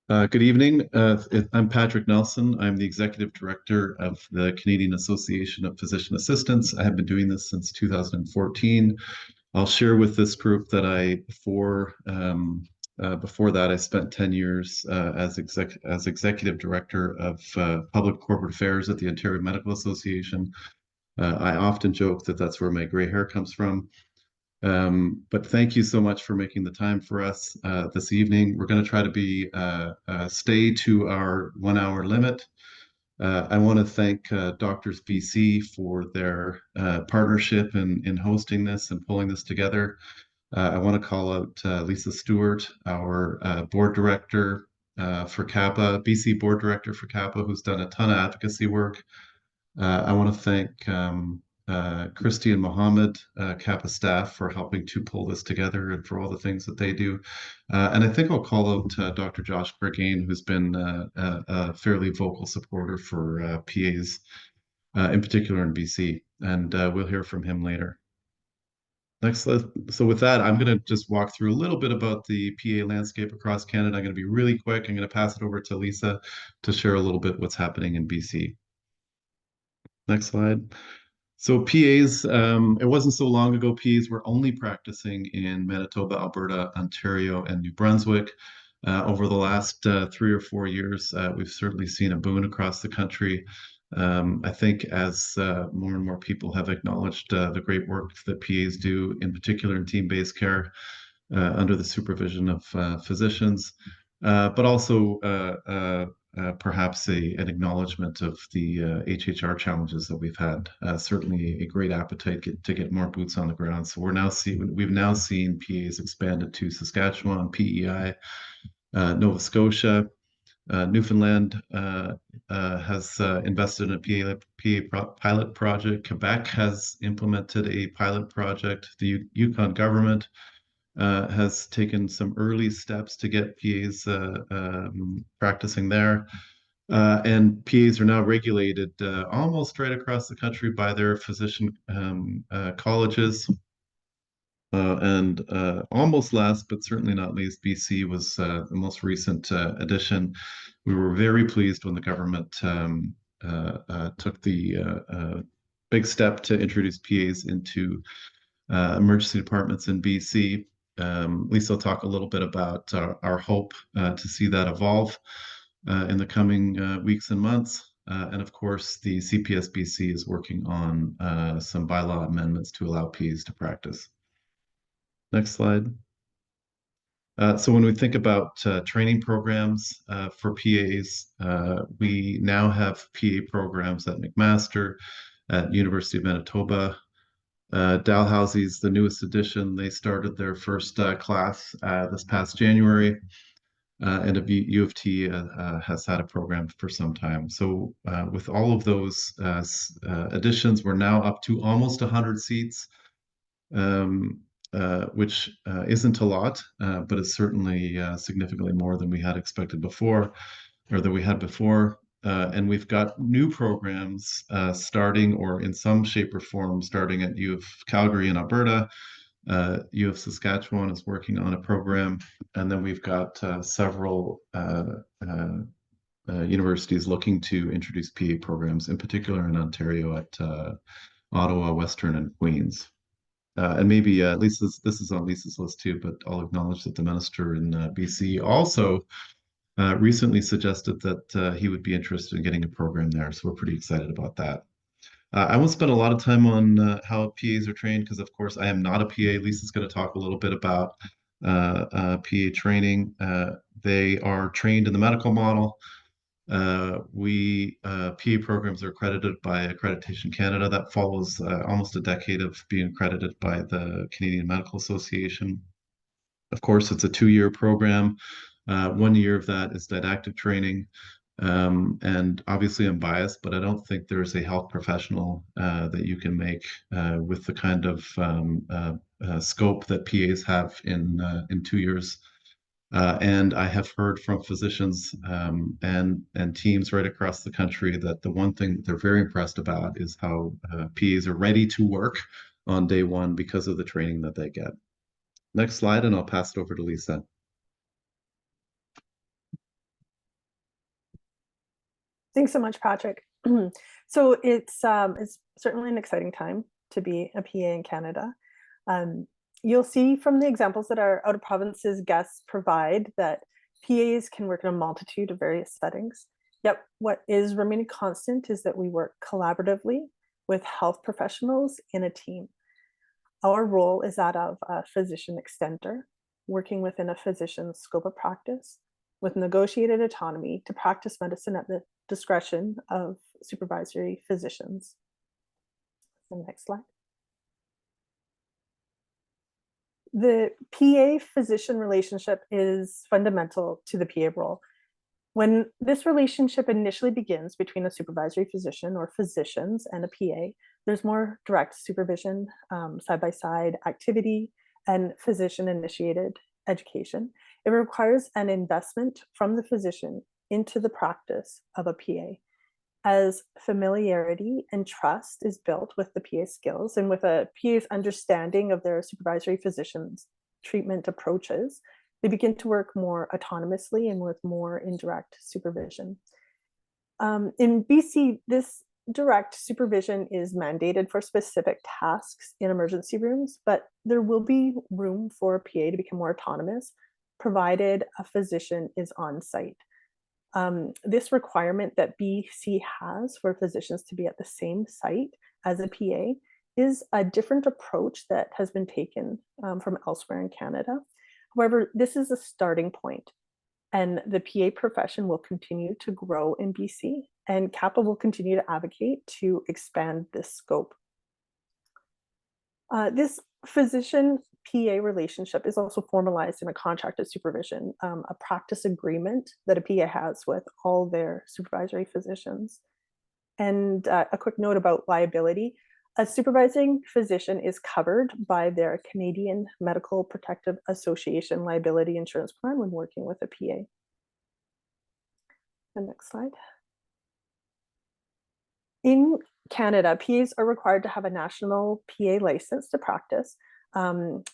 Good evening. I'm Patrick Nelson. I'm the Executive Director of the Canadian Association of Physician Assistants. I have been doing this since 2014. I'll share with this group that before that, I spent 10 years as Executive Director of Public Corporate Affairs at the Ontario Medical Association. I often joke that that's where my gray hair comes from. But thank you so much for making the time for us this evening. We're going to try to stay to our 1 hour limit. I want to thank Doctors BC for their partnership in hosting this and pulling this together. I want to call out Lisa Stewart, our board director for CAPA, BC board director for CAPA, who's done a ton of advocacy work. I want to thank Christy and Mohammed, CAPA staff, for helping to pull this together and for all the things that they do. And I think I'll call out Dr. Josh Greggain, who's been a fairly vocal supporter for PAs, in particular in BC. And we'll hear from him later. So with that, I'm going to just walk through a little bit about the PA landscape across Canada. I'm going to be really quick. I'm going to pass it over to Lisa to share a little bit what's happening in BC. Next slide. So PAs, it wasn't so long ago, PAs were only practicing in Manitoba, Alberta, Ontario, and New Brunswick. Over the last 3 or 4 years, we've certainly seen a boom across the country. I think as more and more people have acknowledged the great work that PAs do, in particular in team-based care, under the supervision of physicians, but also perhaps an acknowledgement of the HHR challenges that we've had. Certainly a great appetite to get more boots on the ground. So we've now seen PAs expanded to Saskatchewan, PEI, Nova Scotia. Newfoundland has invested in a PA pilot project. Quebec has implemented a pilot project. The Yukon government has taken some early steps to get PAs practicing there. And PAs are now regulated almost right across the country by their physician colleges. And almost last, but certainly not least, BC was the most recent addition. We were very pleased when the government took the big step to introduce PAs into emergency departments in BC. Lisa will talk a little bit about our hope to see that evolve in the coming weeks and months. And of course, the CPSBC is working on some bylaw amendments to allow PAs to practice. Next slide. So when we think about training programs for PAs, we now have PA programs at McMaster, at University of Manitoba. Dalhousie's the newest addition. They started their first class this past January, and U of T has had a program for some time. So with all of those additions, we're now up to almost 100 seats, which isn't a lot, but it's certainly significantly more than we had expected before, or that we had before. And we've got new programs starting, or in some shape or form, starting at U of Calgary in Alberta. U of Saskatchewan is working on a program. And then we've got several universities looking to introduce PA programs, in particular in Ontario at Ottawa, Western, and Queens. And maybe this is on Lisa's list too, but I'll acknowledge that the minister in BC also recently suggested that he would be interested in getting a program there. So we're pretty excited about that. I won't spend a lot of time on how PAs are trained because, of course, I am not a PA. Lisa's going to talk a little bit about PA training. They are trained in the medical model. PA programs are accredited by Accreditation Canada. That follows almost a decade of being accredited by the Canadian Medical Association. Of course, it's a 2-year program. 1 year of that is didactic training. And obviously I'm biased, but I don't think there's a health professional that you can make with the kind of scope that PAs have in 2 years. And I have heard from physicians and teams right across the country that the one thing that they're very impressed about is how PAs are ready to work on day one because of the training that they get. Next slide, and I'll pass it over to Lisa. Thanks so much, Patrick. So it's certainly an exciting time to be a PA in Canada. Um, you'll see from the examples that our out of provinces guests provide that PAs can work in a multitude of various settings. Yet what is remaining constant is that we work collaboratively with health professionals in a team. Our role is that of a physician extender, working within a physician's scope of practice with negotiated autonomy to practice medicine at the discretion of supervisory physicians. The next slide. The PA-physician relationship is fundamental to the PA role. When this relationship initially begins between a supervisory physician or physicians and a PA, there's more direct supervision, side-by-side activity, and physician-initiated education. It requires an investment from the physician into the practice of a PA. As familiarity and trust is built with the PA skills and with a PA's understanding of their supervisory physician's treatment approaches, they begin to work more autonomously and with more indirect supervision. In BC, this direct supervision is mandated for specific tasks in emergency rooms, but there will be room for a PA to become more autonomous, provided a physician is on site. This requirement that BC has for physicians to be at the same site as a PA is a different approach that has been taken from elsewhere in Canada. However, this is a starting point, and the PA profession will continue to grow in BC, and CAPA will continue to advocate to expand this scope. This physician PA relationship is also formalized in a contract of supervision, a practice agreement that a PA has with all their supervisory physicians. And a quick note about liability. A supervising physician is covered by their Canadian Medical Protective Association liability insurance plan when working with a PA. The next slide. In Canada, PAs are required to have a national PA license to practice.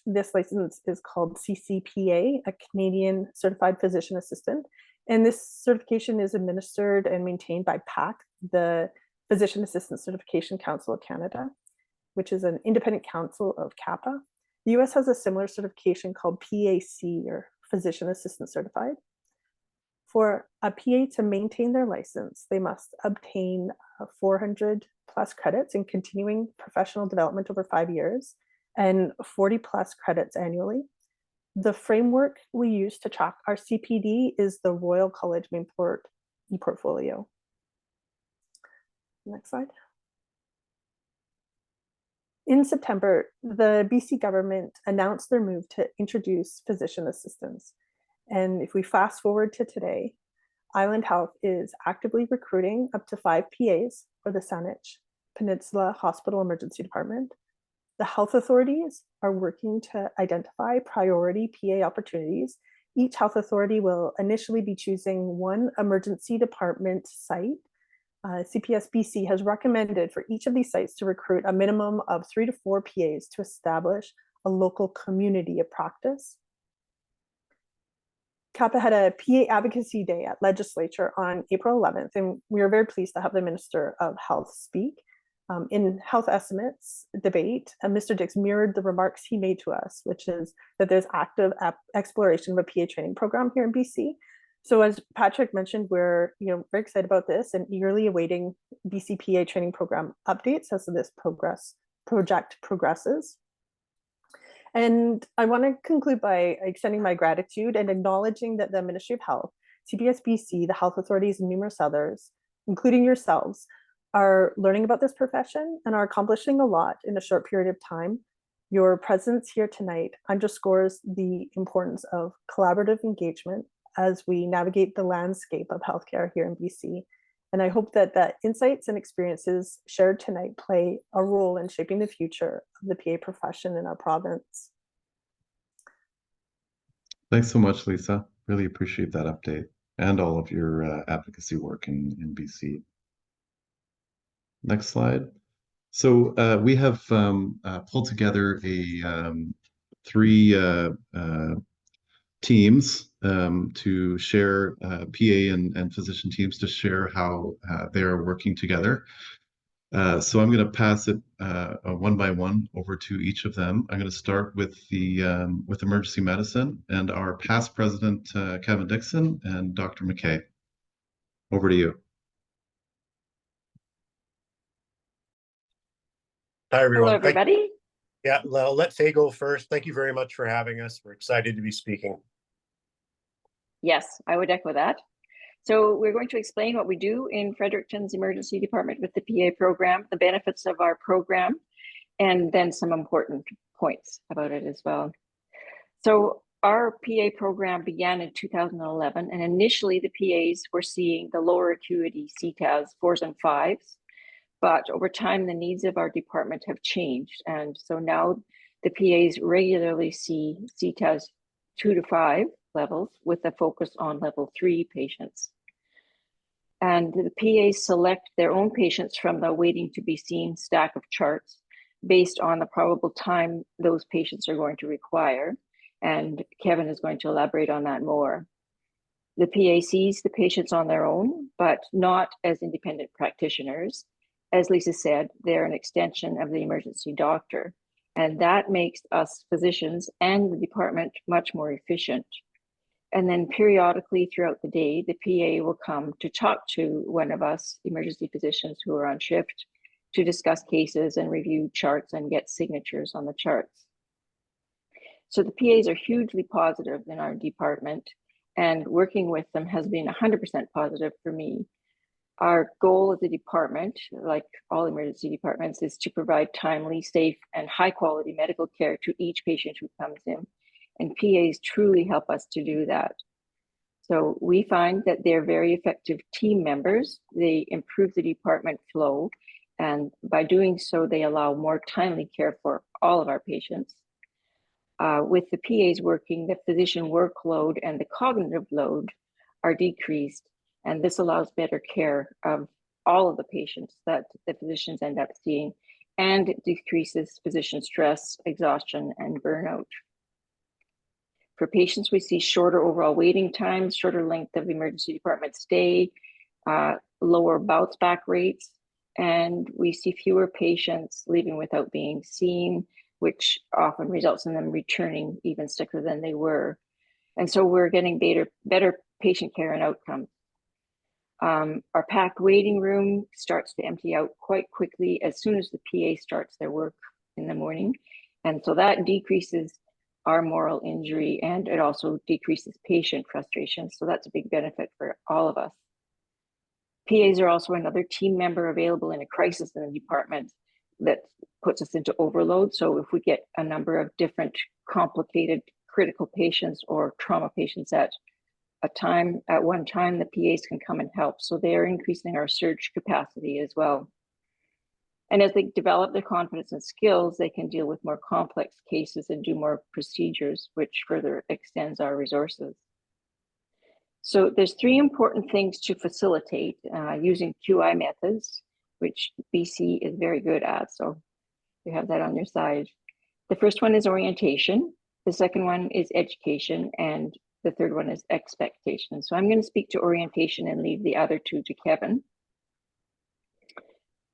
This license is called CCPA, a Canadian Certified Physician Assistant. And this certification is administered and maintained by PAC, the Physician Assistant Certification Council of Canada, which is an independent council of CAPA. The US has a similar certification called PAC, or Physician Assistant Certified. For a PA to maintain their license, they must obtain 400 plus credits in continuing professional development over 5 years and 40 plus credits annually. The framework we use to track our CPD is the Royal College Main Port ePortfolio. Next slide. In September, the BC government announced their move to introduce physician assistants. And if we fast forward to today, Island Health is actively recruiting up to 5 PAs for the Saanich Peninsula Hospital Emergency Department. The health authorities are working to identify priority PA opportunities. Each health authority will initially be choosing one emergency department site. CPS BC has recommended for each of these sites to recruit a minimum of 3 to 4 PAs to establish a local community of practice. CAPA had a PA Advocacy Day at Legislature on April 11th, and we are very pleased to have the Minister of Health speak. In health estimates debate, Mr. Dix mirrored the remarks he made to us, which is that there's active exploration of a PA training program here in BC. So as Patrick mentioned, we're very excited about this and eagerly awaiting BC PA training program updates as this project progresses. And I want to conclude by extending my gratitude and acknowledging that the Ministry of Health, CPS BC, the health authorities, and numerous others, including yourselves, are learning about this profession and are accomplishing a lot in a short period of time. Your presence here tonight underscores the importance of collaborative engagement as we navigate the landscape of healthcare here in BC. And I hope that the insights and experiences shared tonight play a role in shaping the future of the PA profession in our province. Thanks so much, Lisa. Really appreciate that update and all of your advocacy work in BC. Next slide. So we have pulled together 3 teams to share PA and physician teams to share how they're working together. So I'm going to pass it one by one over to each of them. I'm going to start with the with emergency medicine and our past president, Kevin Dixon, and Dr. McKay. Over to you. Hi, everyone. Hello, everybody. Yeah, I'll let Faye go first. Thank you very much for having us. We're excited to be speaking. Yes, I would echo that. So we're going to explain what we do in Fredericton's emergency department with the PA program, the benefits of our program, and then some important points about it as well. So our PA program began in 2011, and initially the PAs were seeing the lower acuity CTAs 4s and 5s, but over time the needs of our department have changed, and so now the PAs regularly see CTAs 2 to 5 levels with a focus on level 3 patients. And the PAs select their own patients from the waiting to be seen stack of charts based on the probable time those patients are going to require. And Kevin is going to elaborate on that more. The PA sees the patients on their own, but not as independent practitioners. As Lisa said, they're an extension of the emergency doctor. And that makes us physicians and the department much more efficient. And then periodically throughout the day, the PA will come to talk to one of us emergency physicians who are on shift to discuss cases and review charts and get signatures on the charts. So the PAs are hugely positive in our department, and working with them has been 100% positive for me. Our goal as a department, like all emergency departments, is to provide timely, safe, and high quality medical care to each patient who comes in. And PAs truly help us to do that. So we find that they're very effective team members. They improve the department flow. And by doing so, they allow more timely care for all of our patients. With the PAs working, the physician workload and the cognitive load are decreased. And this allows better care of all of the patients that the physicians end up seeing. And it decreases physician stress, exhaustion, and burnout. For patients, we see shorter overall waiting times, shorter length of emergency department stay, lower bounce back rates, and we see fewer patients leaving without being seen, which often results in them returning even sicker than they were. And so we're getting better patient care and outcomes. Our packed waiting room starts to empty out quite quickly as soon as the PA starts their work in the morning. And so that decreases our moral injury, and it also decreases patient frustration. So that's a big benefit for all of us. PAs are also another team member available in a crisis in the department that puts us into overload. So if we get a number of different complicated critical patients or trauma patients at one time, the PAs can come and help. So they are increasing our surge capacity as well. And as they develop their confidence and skills, they can deal with more complex cases and do more procedures, which further extends our resources. So there's 3 important things to facilitate using QI methods, which BC is very good at. So you have that on your side. The first one is orientation. The second one is education. And the third one is expectation. So I'm going to speak to orientation and leave the other 2 to Kevin.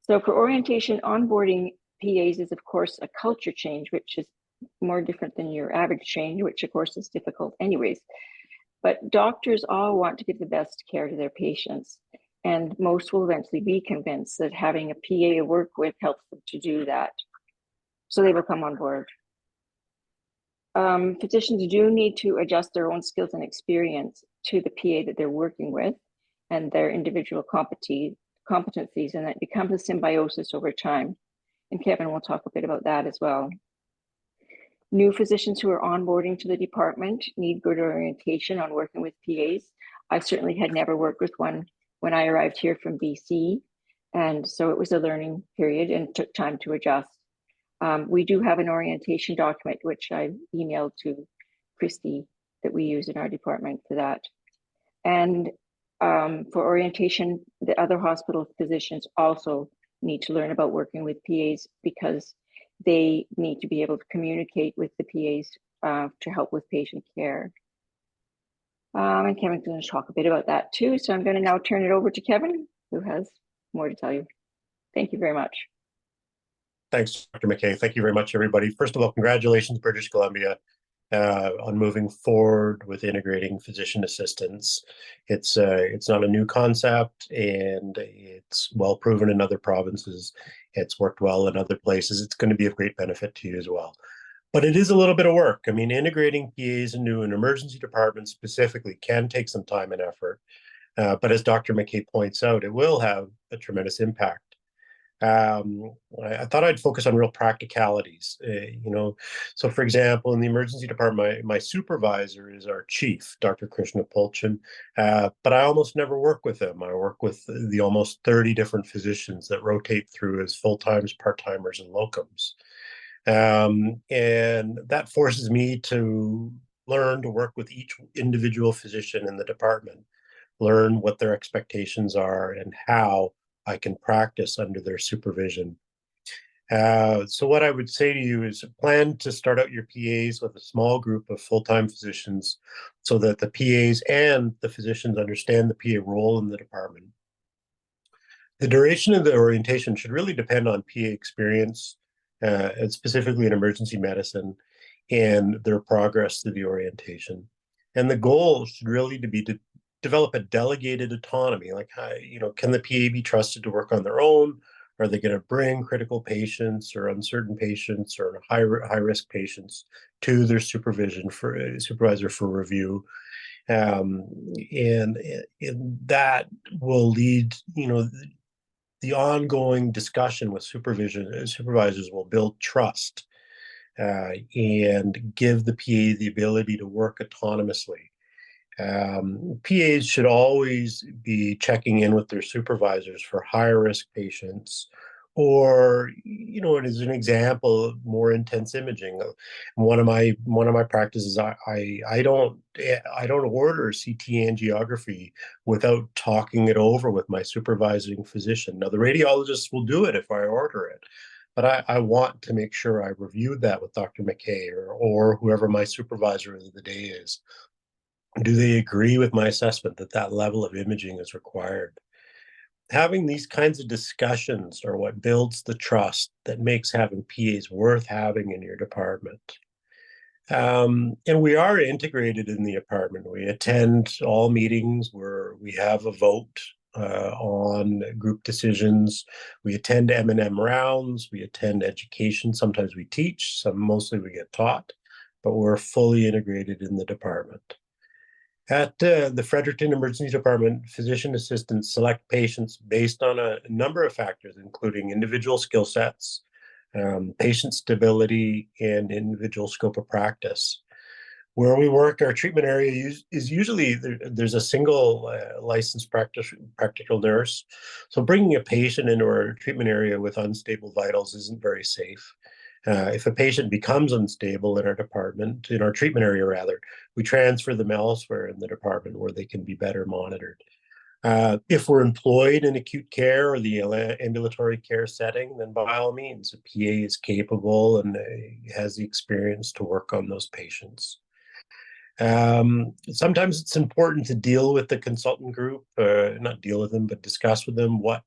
So for orientation, onboarding PAs is, of course, a culture change, which is more different than your average change, which, of course, is difficult anyways. But doctors all want to give the best care to their patients, and most will eventually be convinced that having a PA to work with helps them to do that. So they will come on board. Physicians do need to adjust their own skills and experience to the PA that they're working with and their individual competencies, and it becomes a symbiosis over time. And Kevin will talk a bit about that as well. New physicians who are onboarding to the department need good orientation on working with PAs. I certainly had never worked with one when I arrived here from BC, and so it was a learning period and took time to adjust. We do have an orientation document, which I emailed to Christy, that we use in our department for that. And for orientation, the other hospital physicians also need to learn about working with PAs because they need to be able to communicate with the PAs to help with patient care. And Kevin's going to talk a bit about that too. So I'm going to now turn it over to Kevin, who has more to tell you. Thank you very much. Thanks, Dr. McKay. Thank you very much, everybody. First of all, congratulations, British Columbia, on moving forward with integrating physician assistants. It's not a new concept, and it's well proven in other provinces. It's worked well in other places. It's going to be of great benefit to you as well. But it is a little bit of work. I mean, integrating PAs into an emergency department specifically can take some time and effort. But as Dr. McKay points out, it will have a tremendous impact. I thought I'd focus on real practicalities. So for example, in the emergency department, my supervisor is our chief, Dr. Krishna Pulchin, but I almost never work with him. I work with the almost 30 different physicians that rotate through as full-timers, part-timers, and locums. And that forces me to learn to work with each individual physician in the department, learn what their expectations are and how I can practice under their supervision. So what I would say to you is plan to start out your PAs with a small group of full-time physicians so that the PAs and the physicians understand the PA role in the department. The duration of the orientation should really depend on PA experience, and specifically in emergency medicine, and their progress through the orientation. And the goal should really be to develop a delegated autonomy. Like, can the PA be trusted to work on their own? Are they going to bring critical patients or uncertain patients or high risk patients to their supervisor for review? And that will lead, the ongoing discussion with supervisors will build trust and give the PA the ability to work autonomously. PAs should always be checking in with their supervisors for higher risk patients, or as an example, more intense imaging. One of my practices, I don't order CT angiography without talking it over with my supervising physician. Now the radiologist will do it if I order it, but I want to make sure I reviewed that with Dr. McKay or whoever my supervisor of the day is. Do they agree with my assessment that that level of imaging is required? Having these kinds of discussions are what builds the trust that makes having PAs worth having in your department. And we are integrated in the department. We attend all meetings where we have a vote on group decisions. We attend M&M rounds. We attend education. Sometimes we teach. Mostly we get taught. But we're fully integrated in the department. At the Fredericton Emergency Department, physician assistants select patients based on a number of factors, including individual skill sets, patient stability, and individual scope of practice. Where we work, our treatment area is usually, there's a single licensed practical nurse. So bringing a patient into our treatment area with unstable vitals isn't very safe. If a patient becomes unstable in our treatment area rather, we transfer them elsewhere in the department where they can be better monitored. If we're employed in acute care or the ambulatory care setting, then by all means, a PA is capable and has the experience to work on those patients. Sometimes it's important to deal with the consultant group, not deal with them, but discuss with them what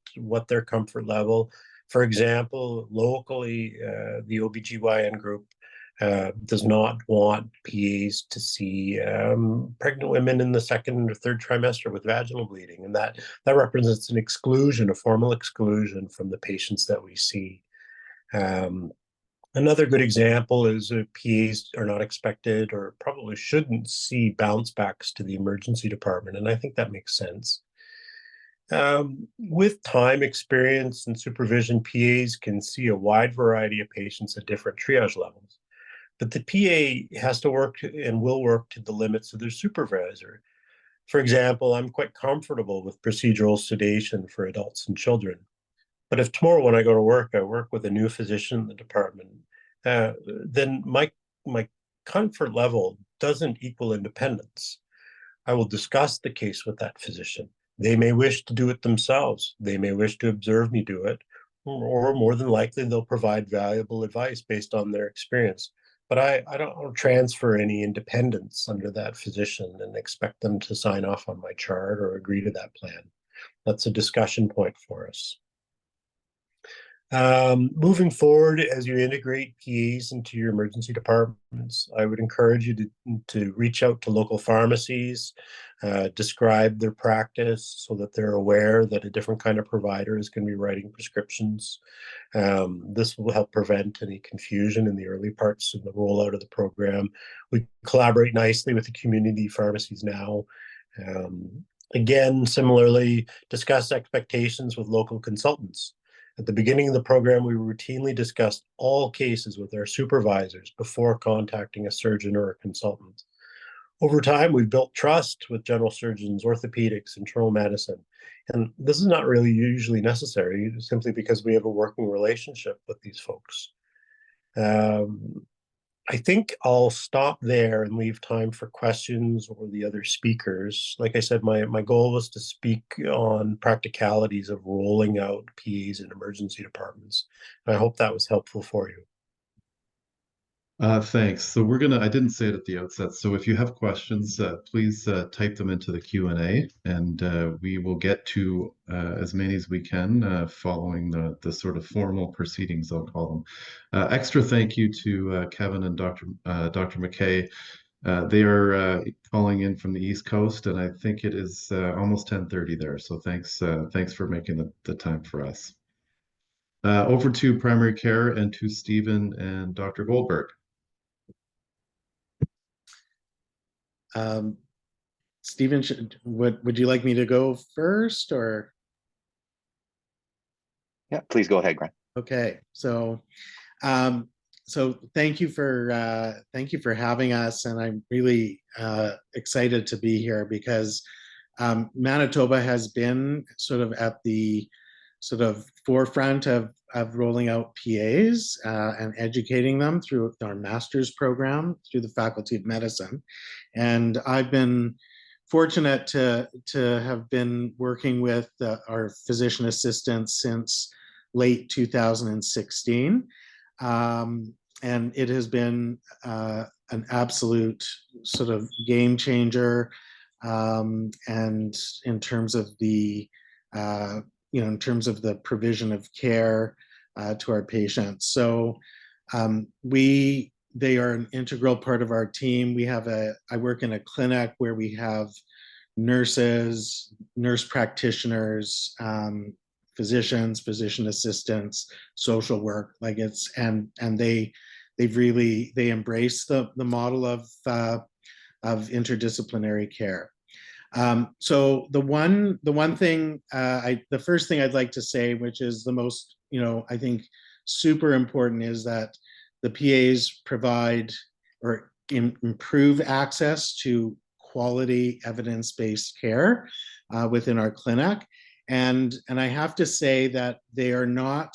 their comfort level. For example, locally, the OBGYN group does not want PAs to see pregnant women in the second or third trimester with vaginal bleeding. And that represents an exclusion, a formal exclusion from the patients that we see. Another good example is PAs are not expected or probably shouldn't see bounce backs to the emergency department. And I think that makes sense. With time, experience, and supervision, PAs can see a wide variety of patients at different triage levels. But the PA has to work and will work to the limits of their supervisor. For example, I'm quite comfortable with procedural sedation for adults and children. But if tomorrow when I go to work, I work with a new physician in the department, then my comfort level doesn't equal independence. I will discuss the case with that physician. They may wish to do it themselves. They may wish to observe me do it, or more than likely, they'll provide valuable advice based on their experience. but I don't transfer any independence under that physician and expect them to sign off on my chart or agree to that plan. That's a discussion point for us. Moving forward, as you integrate PAs into your emergency departments, I would encourage you to reach out to local pharmacies, describe their practice so that they're aware that a different kind of provider is going to be writing prescriptions. This will help prevent any confusion in the early parts of the rollout of the program. We collaborate nicely with the community pharmacies now. Again, similarly, discuss expectations with local consultants. At the beginning of the program, we routinely discussed all cases with our supervisors before contacting a surgeon or a consultant. Over time, we've built trust with general surgeons, orthopedics, internal medicine. And this is not really usually necessary, simply because we have a working relationship with these folks. I think I'll stop there and leave time for questions or the other speakers. Like I said, my goal was to speak on practicalities of rolling out PAs in emergency departments. I hope that was helpful for you. Thanks. So I didn't say it at the outset. So if you have questions, please type them into the Q&A and we will get to as many as we can following the sort of formal proceedings, I'll call them. Extra thank you to Kevin and Dr. McKay. They are calling in from the East Coast, and I think it is almost 10:30 there. So thanks for making the time for us. Over to primary care and to Stephen and Dr. Goldberg. Stephen, would you like me to go first, or? Yeah, please go ahead, Grant. Okay, so thank you for having us, and I'm really excited to be here because Manitoba has been sort of at the forefront of rolling out PAs and educating them through our master's program through the Faculty of Medicine. And I've been fortunate to have been working with our physician assistants since late 2016. And it has been an absolute sort of game changer. And in terms of the in terms of the provision of care to our patients. So they are an integral part of our team. I work in a clinic where we have nurses, nurse practitioners, physicians, physician assistants, social work, and they embrace the model of interdisciplinary care. So the first thing I'd like to say, which is the most, I think super important, is that the PAs provide or improve access to quality evidence-based care within our clinic. And I have to say that they're not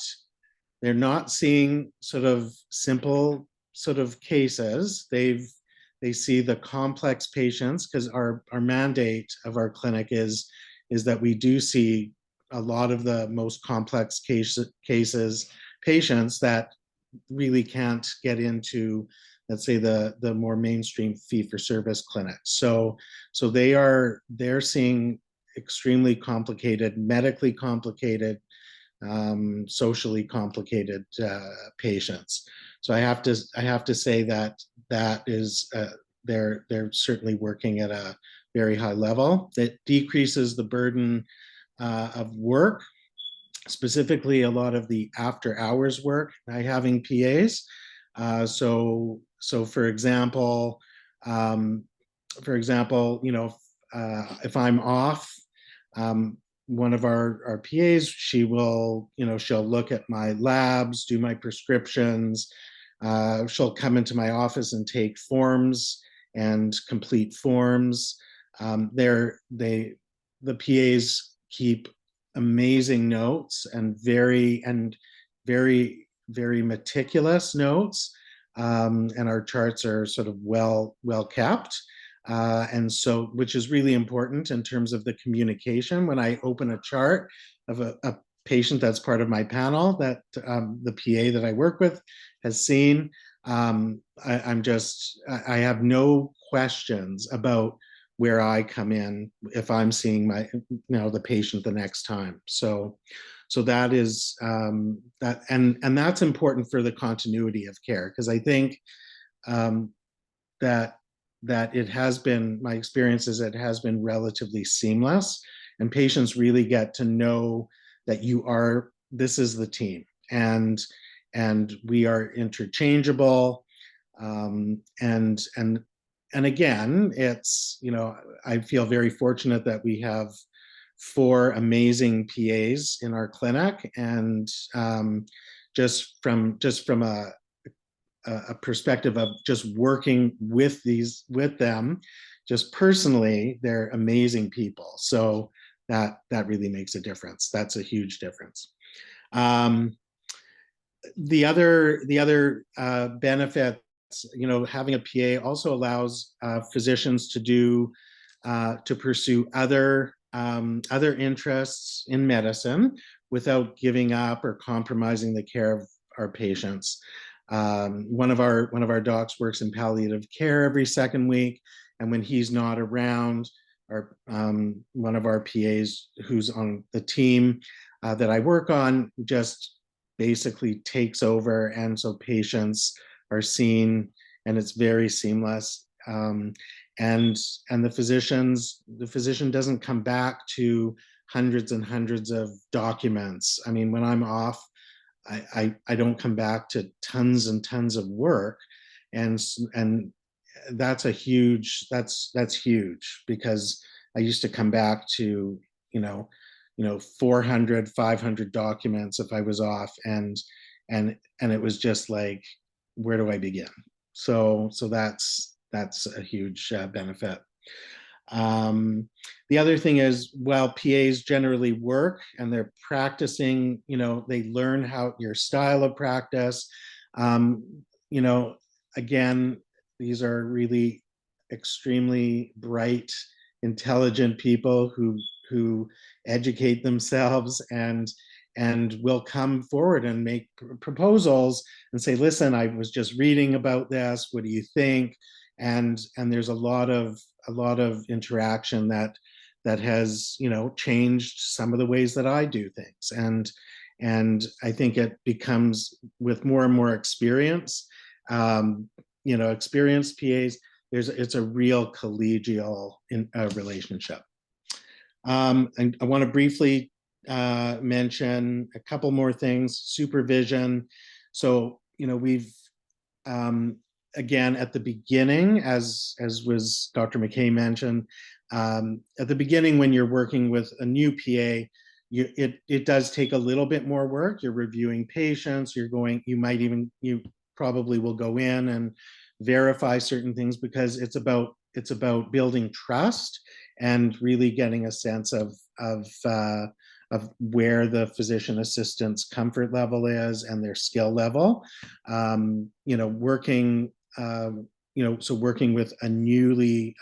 seeing sort of simple sort of cases. They see the complex patients, because our mandate of our clinic is that we do see a lot of the most complex patients that really can't get into, let's say, the more mainstream fee-for-service clinics. So they're seeing extremely complicated, medically complicated, socially complicated patients. So I have to say that is they're certainly working at a very high level. That decreases the burden of work, specifically a lot of the after hours work by having PAs. So for example, if I'm off, one of our PAs, she'll look at my labs, do my prescriptions. She'll come into my office and take forms and complete forms. The PAs keep amazing notes and very meticulous notes, and our charts are sort of well kept. And so, which is really important in terms of the communication. When I open a chart of a patient that's part of my panel that the PA that I work with has seen, I have no questions about where I come in if I'm seeing the patient the next time. So that is that, and that's important for the continuity of care, because I think that it has been, my experience is it has been relatively seamless, and patients really get to know that this is the team, and we are interchangeable. And again, it's, I feel very fortunate that we have 4 amazing PAs in our clinic, and just from a perspective of just working with them, just personally, they're amazing people. So that really makes a difference. That's a huge difference. The other benefits, having a PA also allows physicians to pursue other interests in medicine without giving up or compromising the care of our patients. One of our docs works in palliative care every second week, and when he's not around, one of our PAs who's on the team that I work on just basically takes over, and so patients are seen, and it's very seamless. And the physician doesn't come back to hundreds and hundreds of documents. I mean, when I'm off, I don't come back to tons and tons of work, and that's huge, because I used to come back to 400, 500 documents if I was off, and it was just like, where do I begin? So that's a huge benefit. The other thing is, while PAs generally work and they're practicing, they learn your style of practice. Again, these are really extremely bright, intelligent people who educate themselves and will come forward and make proposals and say, listen, I was just reading about this, what do you think? And there's a lot of interaction that has changed some of the ways that I do things, and I think it becomes, with more and more experience, experienced PAs, it's a real collegial relationship. And I want to briefly mention a couple more things. Supervision. So we've again, at the beginning, as was Dr. McKay mentioned, at the beginning, when you're working with a new PA, it does take a little bit more work. You're reviewing patients. You probably will go in and verify certain things, because it's about building trust and really getting a sense of where the physician assistant's comfort level is and their skill level. Working with a newly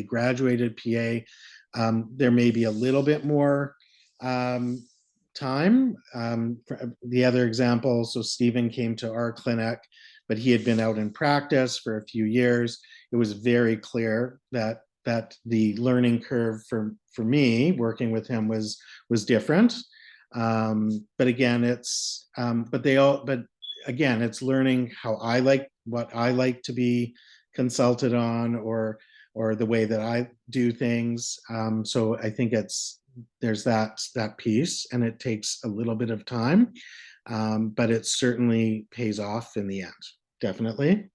graduated PA, there may be a little bit more time. The other example, so Stephen came to our clinic, but he had been out in practice for a few years. It was very clear that the learning curve for me working with him was different. But again, it's learning what I like to be consulted on, or the way that I do things. So I think there's that piece, and it takes a little bit of time, but it certainly pays off in the end, definitely.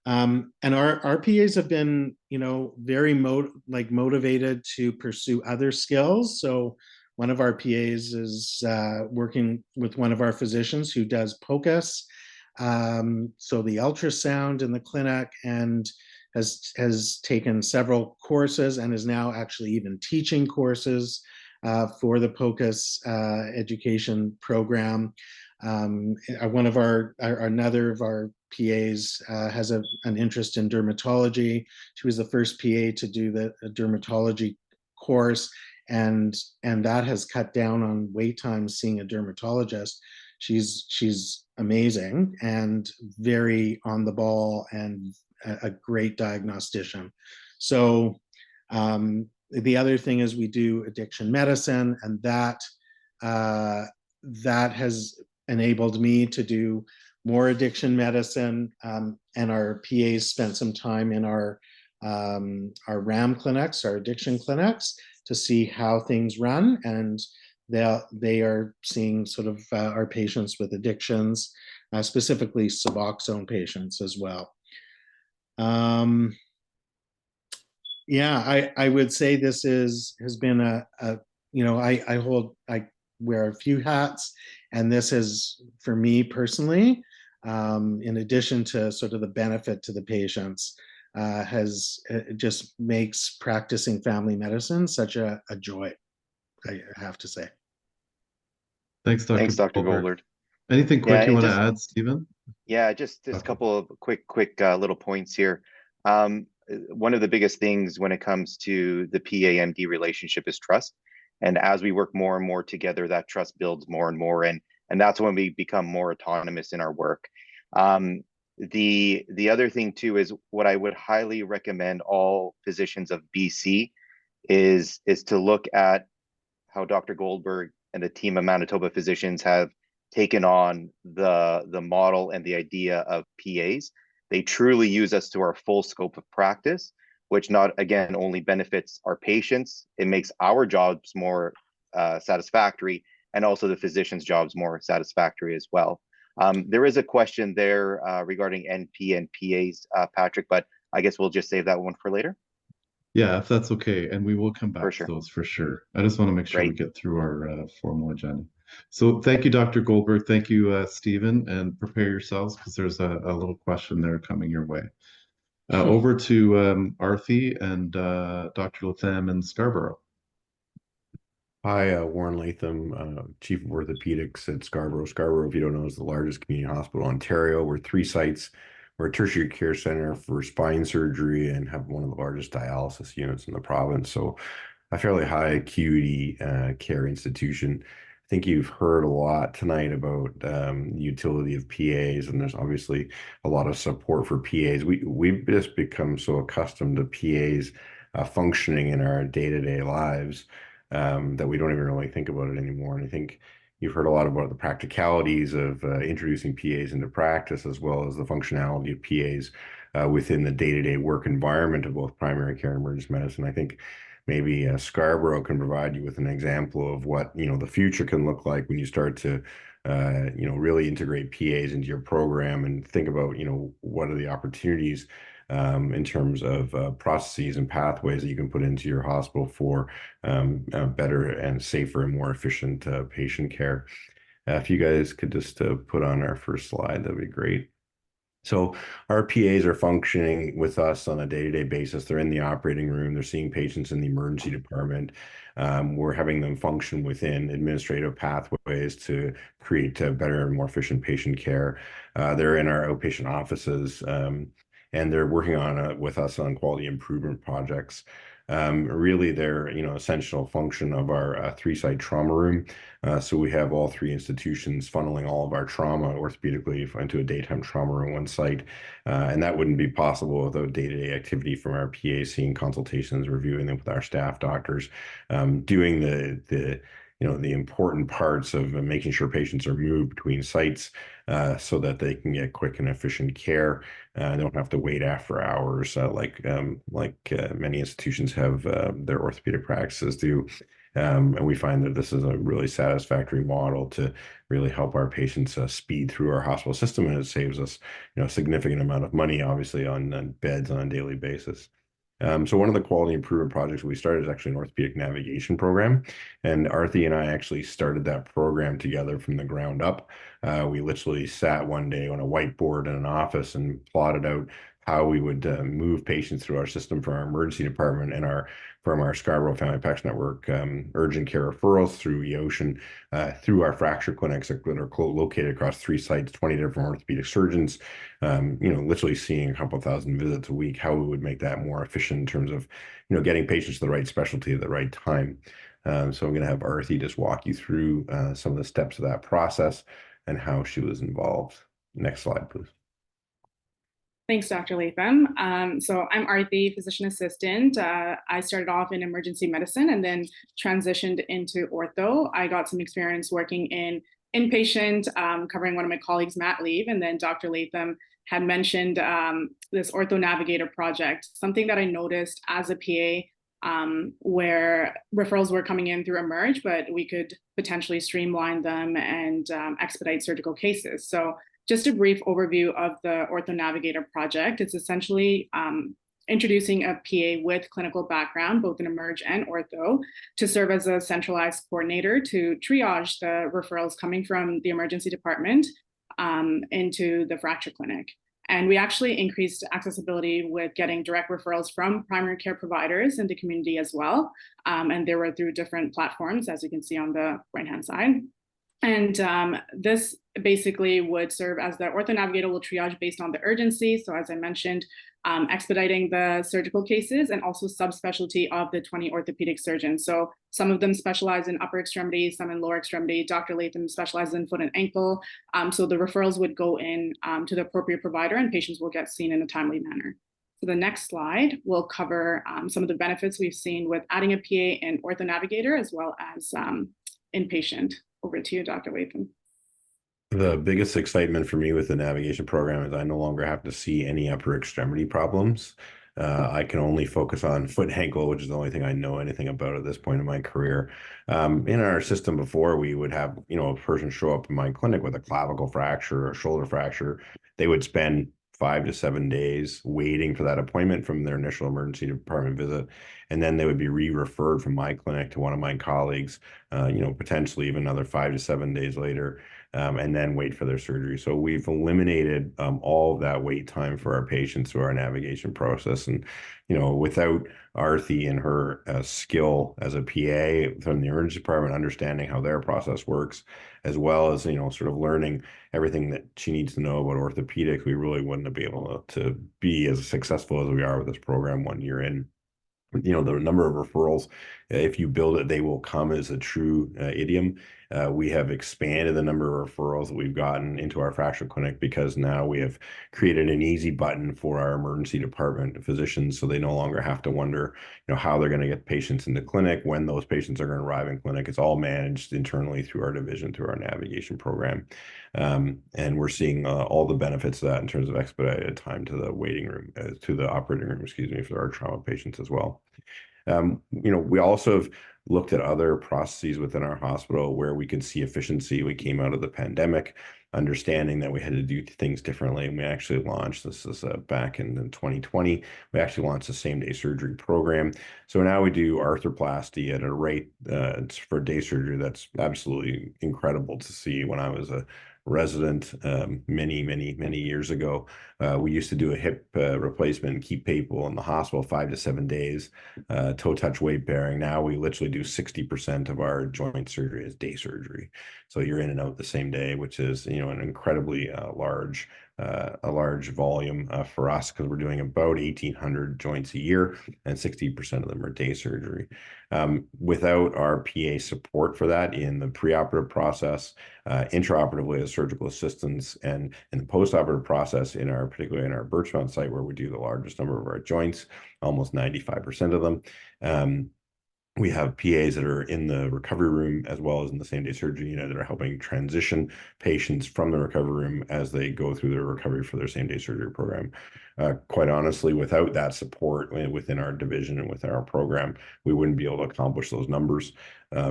And our PAs have been, very motivated to pursue other skills. So one of our PAs is working with one of our physicians who does POCUS, so the ultrasound in the clinic, and has taken several courses and is now actually even teaching courses for the POCUS education program. Another of our PAs has an interest in dermatology. She was the first PA to do the dermatology course, and that has cut down on wait times seeing a dermatologist. she's amazing and very on the ball and a great diagnostician. So the other thing is we do addiction medicine, and that has enabled me to do more addiction medicine, and our PAs spent some time in our RAM clinics, our addiction clinics, to see how things run, and they are seeing sort of our patients with addictions, specifically Suboxone patients as well. Yeah, I would say this has been I wear a few hats, and this is, for me personally, in addition to sort of the benefit to the patients, it just makes practicing family medicine such a joy, I have to say. Thanks, Dr. Thanks, Dr. Goldberg. Goldberg. Anything Yeah, quick you and want to just add, Stephen? just a Okay. couple of quick little points here. One of the biggest things when it comes to the PA-MD relationship is trust. And as we work more and more together, that trust builds more and more, and that's when we become more autonomous in our work. The other thing too is what I would highly recommend all physicians of BC is to look at how Dr. Goldberg and the team of Manitoba physicians have taken on the model and the idea of PAs. They truly use us to our full scope of practice, which not, again, only benefits our patients, it makes our jobs more satisfactory, and also the physician's jobs more satisfactory as well. There is a question there regarding NP and PAs, Patrick, but I guess we'll just save that one for later. Yeah, if that's okay. And we will come back For to sure. those for sure. I just want to make sure we Great. get through our formal agenda. So thank you, Dr. Goldberg. Thank you, Stephen, and prepare yourselves because there's a little question there coming your way. Over to Arthi and Dr. Latham in Scarborough. Hi, Warren Latham, Chief of Orthopedics at Scarborough. Scarborough, if you don't know, is the largest community hospital in Ontario. We're 3 sites. We're a tertiary care center for spine surgery and have one of the largest dialysis units in the province. So a fairly high acuity care institution. I think you've heard a lot tonight about the utility of PAs, and there's obviously a lot of support for PAs. We've just become so accustomed to PAs functioning in our day-to-day lives that we don't even really think about it anymore. And I think you've heard a lot about the practicalities of introducing PAs into practice, as well as the functionality of PAs within the day-to-day work environment of both primary care and emergency medicine. I think maybe Scarborough can provide you with an example of what the future can look like when you start to really integrate PAs into your program and think about what are the opportunities in terms of processes and pathways that you can put into your hospital for better and safer and more efficient patient care. If you guys could just put on our first slide, that'd be great. So our PAs are functioning with us on a day-to-day basis. They're in the operating room. They're seeing patients in the emergency department. We're having them function within administrative pathways to create better and more efficient patient care. They're in our outpatient offices, and they're working with us on quality improvement projects. Really, they're essential function of our 3-site trauma room. So we have all 3 institutions funneling all of our trauma orthopedically into a daytime trauma room, 1 site, and that wouldn't be possible without day-to-day activity from our PAs, seeing consultations, reviewing them with our staff doctors, doing the important parts of making sure patients are moved between sites so that they can get quick and efficient care. They don't have to wait after hours like many institutions have their orthopedic practices do. And we find that this is a really satisfactory model to really help our patients speed through our hospital system, and it saves us a significant amount of money, obviously, on beds on a daily basis. So one of the quality improvement projects we started is actually an orthopedic navigation program. And Arthi and I actually started that program together from the ground up. We literally sat one day on a whiteboard in an office and plotted out how we would move patients through our system from our emergency department and from our Scarborough Family Practice Network urgent care referrals through EOcean, through our fracture clinics that are located across 3 sites, 20 different orthopedic surgeons, literally seeing a couple thousand visits a week, how we would make that more efficient in terms of, getting patients to the right specialty at the right time. So I'm going to have Arthi just walk you through some of the steps of that process. and how she was involved. Next slide, please. Thanks, Dr. Latham. So I'm Arthi, physician assistant. I started off in emergency medicine and then transitioned into ortho. I got some experience working in inpatient, covering one of my colleagues' mat leave, and then Dr. Latham had mentioned this Ortho Navigator project, something that I noticed as a PA, where referrals were coming in through Emerge, but we could potentially streamline them and expedite surgical cases. So just a brief overview of the Ortho Navigator project. It's essentially introducing a PA with clinical background, both in Emerge and ortho, to serve as a centralized coordinator to triage the referrals coming from the emergency department into the fracture clinic. And we actually increased accessibility with getting direct referrals from primary care providers in the community as well. And they were through different platforms, as you can see on the right-hand side. And this basically would serve as the Ortho Navigator will triage based on the urgency. So as I mentioned, expediting the surgical cases and also subspecialty of the 20 orthopedic surgeons. So some of them specialize in upper extremity, some in lower extremity. Dr. Latham specializes in foot and ankle. So the referrals would go in to the appropriate provider and patients will get seen in a timely manner. So the next slide will cover some of the benefits we've seen with adding a PA in Ortho Navigator as well as inpatient. Over to you, Dr. Latham. The biggest excitement for me with the navigation program is I no longer have to see any upper extremity problems. I can only focus on foot and ankle, which is the only thing I know anything about at this point in my career. In our system before, we would have, a person show up in my clinic with a clavicle fracture or a shoulder fracture. They would spend 5 to 7 days waiting for that appointment from their initial emergency department visit. And then they would be re-referred from my clinic to one of my colleagues, potentially even another 5 to 7 days later, and then wait for their surgery. So we've eliminated all of that wait time for our patients through our navigation process. And, without Arthi and her skill as a PA from the emergency department, understanding how their process works, as well as, sort of learning everything that she needs to know about orthopedics, we really wouldn't have been able to be as successful as we are with this program 1 year in. The number of referrals, if you build it, they will come as a true idiom. We have expanded the number of referrals that we've gotten into our fracture clinic because now we have created an easy button for our emergency department physicians, so they no longer have to wonder, how they're going to get patients into clinic, when those patients are going to arrive in clinic. It's all managed internally through our division, through our navigation program. And we're seeing all the benefits of that in terms of expedited time to the waiting room, to the operating room, for our trauma patients as well. We also have looked at other processes within our hospital where we could see efficiency. We came out of the pandemic understanding that we had to do things differently, and we actually launched this back in 2020. We actually launched a same-day surgery program. So now we do arthroplasty at a rate for day surgery that's absolutely incredible to see. When I was a resident many years ago, we used to do a hip replacement and keep people in the hospital 5 to 7 days, toe touch weight bearing. Now we literally do 60% of our joint surgery as day surgery, so you're in and out the same day, which is an incredibly large volume for us, because we're doing about 1,800 joints a year and 60% of them are day surgery. Without our PA support for that in the preoperative process, intraoperatively as surgical assistants, and in the postoperative process, particularly in our Birchmount site where we do the largest number of our joints, almost 95% of them. We have PAs that are in the recovery room as well as in the same-day surgery unit that are helping transition patients from the recovery room as they go through their recovery for their same-day surgery program. Quite honestly, without that support within our division and within our program, we wouldn't be able to accomplish those numbers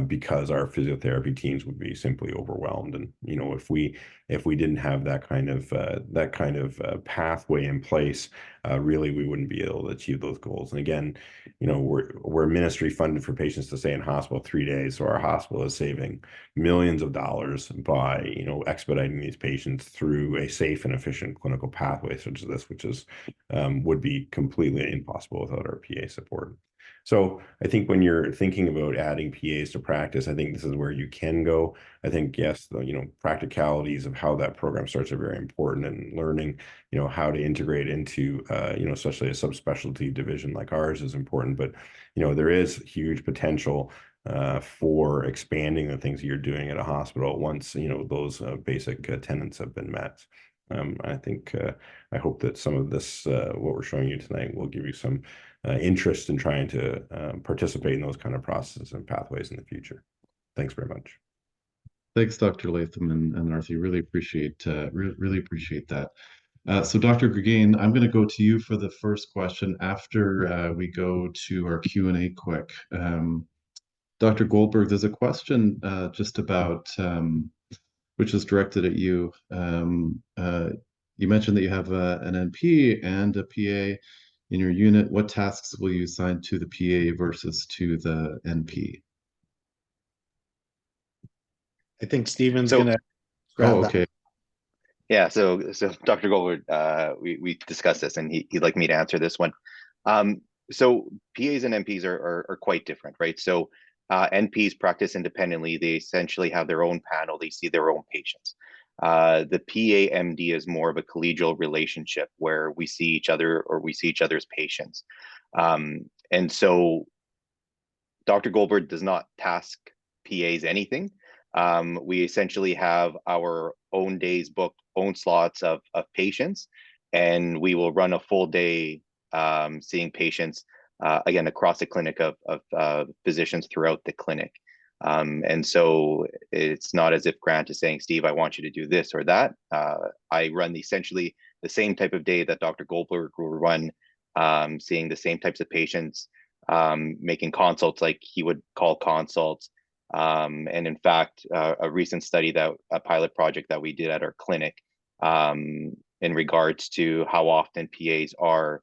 because our physiotherapy teams would be simply overwhelmed. And if we didn't have that kind of pathway in place, really we wouldn't be able to achieve those goals. And again, we're ministry funded for patients to stay in hospital 3 days, so our hospital is saving millions of dollars by expediting these patients through a safe and efficient clinical pathway such as this, which is would be completely impossible without our PA support. So I think when you're thinking about adding PAs to practice, I think this is where you can go. I think, yes, the practicalities of how that program starts are very important, and learning, how to integrate into, especially a subspecialty division like ours is important. But, there is huge potential for expanding the things that you're doing at a hospital once, those basic tenets have been met. I think, I hope that some of this, what we're showing you tonight, will give you some interest in trying to participate in those kind of processes and pathways in the future. Thanks very much. Thanks, Dr. Latham and Arthur. Really appreciate really appreciate that. So Dr. Greggain, I'm going to go to you for the first question after we go to our Q&A quick. Dr. Goldberg, there's a question just about, which is directed at you. You mentioned that you have an NP and a PA in your unit. What tasks will you assign to the PA versus to the NP? I think Stephen's So- going to grab Oh, that. okay. Yeah, so Dr. Goldberg, we discussed this, and he'd like me to answer this one. So PAs and NPs are quite different, right? So NPs practice independently. They essentially have their own panel. They see their own patients. The PA MD is more of a collegial relationship where we see each other, or we see each other's patients. And so Dr. Goldberg does not task PAs anything. We essentially have our own days booked, own slots of patients, and we will run a full day seeing patients, again, across the clinic of physicians throughout the clinic. And so it's not as if Grant is saying, Steve, I want you to do this or that. I run essentially the same type of day that Dr. Goldberg will run, seeing the same types of patients, making consults like he would call consults. And in fact, a recent study, a pilot project that we did at our clinic, in regards to how often PAs are